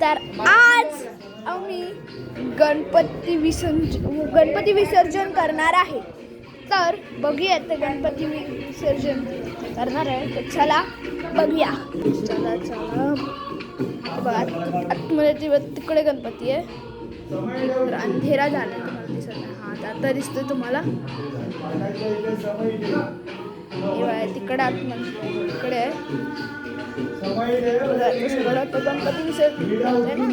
तर आज आम्ही गणपती विसर्जन करणार आहे. तर बघूया ते गणपती विसर्जन करणार आहे. तर चला बघूया. चला चला बघा आतमध्ये तिकडे गणपती आहे. तर अंधेरा झाला तुम्हाला दिसत नाही. हा आता दिसतोय तुम्हाला. तिकडे आतमध्ये तिकडे आहे. तो गणपती विसर्जन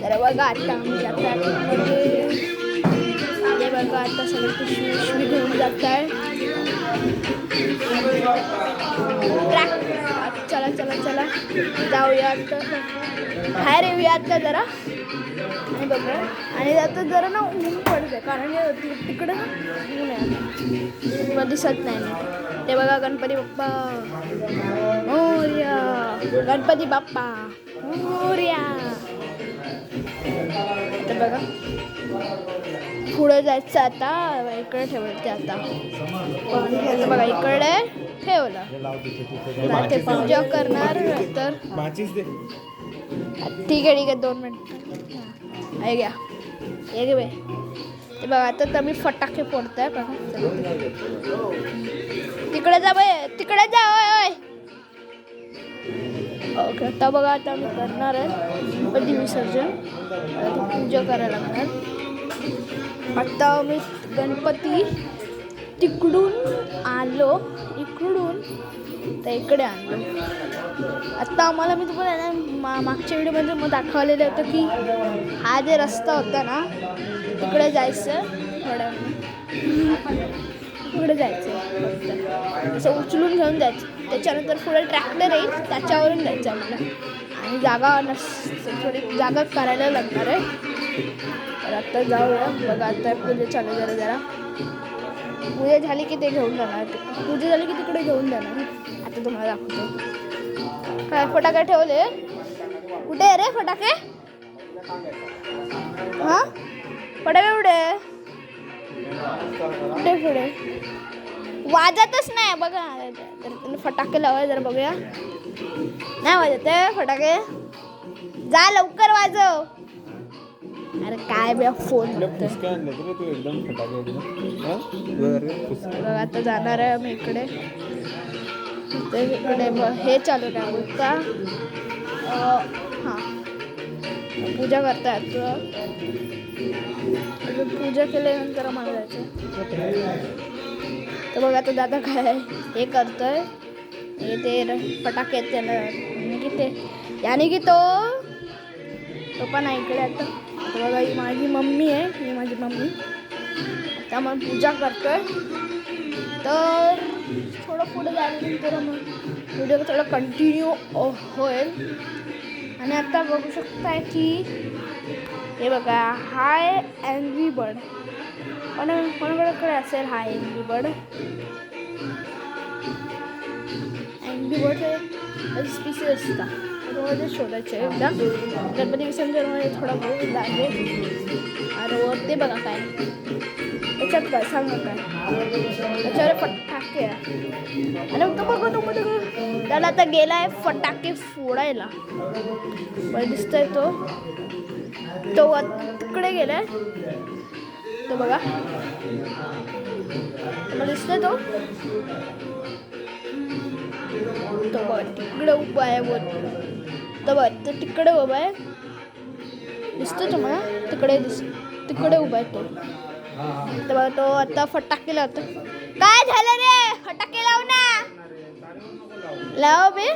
तर बघा आता आम्ही हे बघा आता सगळं पिशवी घेऊन जात आहे. चला चला चला जाऊया आता बाहेर येऊया आता जरा आणि बघा. आणि आता जरा ना ऊन पडते कारण तिकडे ना ऊन आहे दिसत नाही. ते बघा गणपती बाप्पा मोरया, गणपती बाप्पा मोरया. ते बघा पुढे जायचं आता. इकडे ठेवलं ते आता बघा इकडे ठेवलं. ते पूजा करणार तर ठीक आहे 2 मिनिट आहे घ्या. हे घे ते बघा आता तुम्ही फटाके फोडताय बघा. तिकडे जा बाय तिकडे जा. ओके आता बघा आता आम्ही करणार आहे गणपती विसर्जन. पूजा करायला लागणार. आता आम्ही गणपती तिकडून आलो इकडून तर इकडे आणलो. आत्ता आम्हाला मी तुम्हाला मागच्या व्हिडिओमध्ये मग दाखवलेलं होतं की हा जे रस्ता होता ना तिकडे जायचं. थोड्या पुढे जायचं असं उचलून घेऊन जायचं. त्याच्यानंतर पुढे ट्रॅक्टर येईल त्याच्यावरून जायचं आम्हाला. आणि जागा थोडी जागा करायला लागणार आहे. तर आत्ता जाऊया. बघा आता पूजा चालू जरा पूजा झाली की ते घेऊन जाणार. पूजा झाली की तिकडे घेऊन जाणार. आता तुम्हाला दाखवतो. काय फटाके ठेवले. कुठे आहे रे फटाके. हा फटाके कुठे पुढे वाजतच नाही बघा. तर फटाके लावाय जरा बघूया. नाही वाजत आहे फटाके. जा लवकर वाजव. अरे काय बे फोन बघा. आता जाणार आहे आम्ही इकडे. इकडे हे चालू आहे का. हां पूजा करतायत. पूजा केल्यानंतर आम्हाला जायचं. तर बघा आता दादा काय हे करतोय. हे ते फटाके आहेत त्याला की ते याने की तो पण आहे इकडे. आता बघा ही माझी मम्मी आहे. ही माझी मम्मी आता मग पूजा करतोय. तर थोडं पुढे झाल्यानंतर मग व्हिडिओ थोडं कंटिन्यू होईल. आणि आता बघू शकताय की हे बघा हाय अँग्री बर्ड. कोणाकडे असेल हाय अँग्री बर्ड. अँग्री बर्ड हे स्पीसीज असतात. त्याच्यामध्ये शोधायचे एकदा. गणपती विसर्जनमध्ये थोडा वेळ लागेल. आणि वरती बघा काय त्याच्यात काय सांगा काय त्याच्यावर फटाके आहे. आणि तो बघ त्याला आता गेलाय फटाके फोडायला. दिसतोय तो तिकडे गेलाय. तो बघा मला दिसतोय तो बघ तिकडे उभा आहे. तो बघ तो तिकडे उभा आहे. दिसतोय तुम्हाला तिकडे उभा आहे तो. तर बघा तो आता फटाके लावतो. काय झालं रे फटाके लाव ना. लाव बे.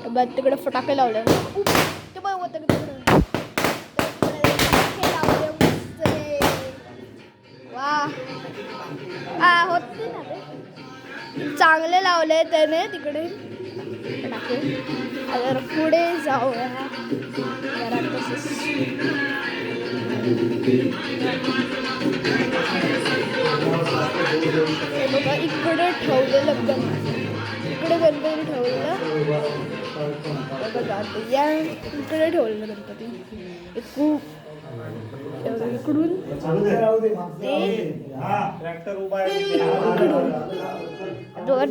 बघ तिकडे फटाके लावले. ते बघ फटाके लावले. वा होते ना बे चांगले लावले त्याने तिकडे फटाके. अगर पुढे जाऊया जरा बघा इकडे ठेवलेलं इकडे गणपती ठेवलेलं. बघा या इकडे ठेवलेलं गणपती. इकडून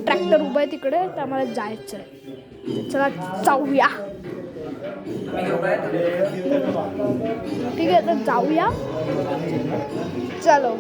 ट्रॅक्टर उभा आहे तिकडे. तर आम्हाला जायचं आहे. चला जाऊया. ठीक आहे, तर जाऊया. चलो.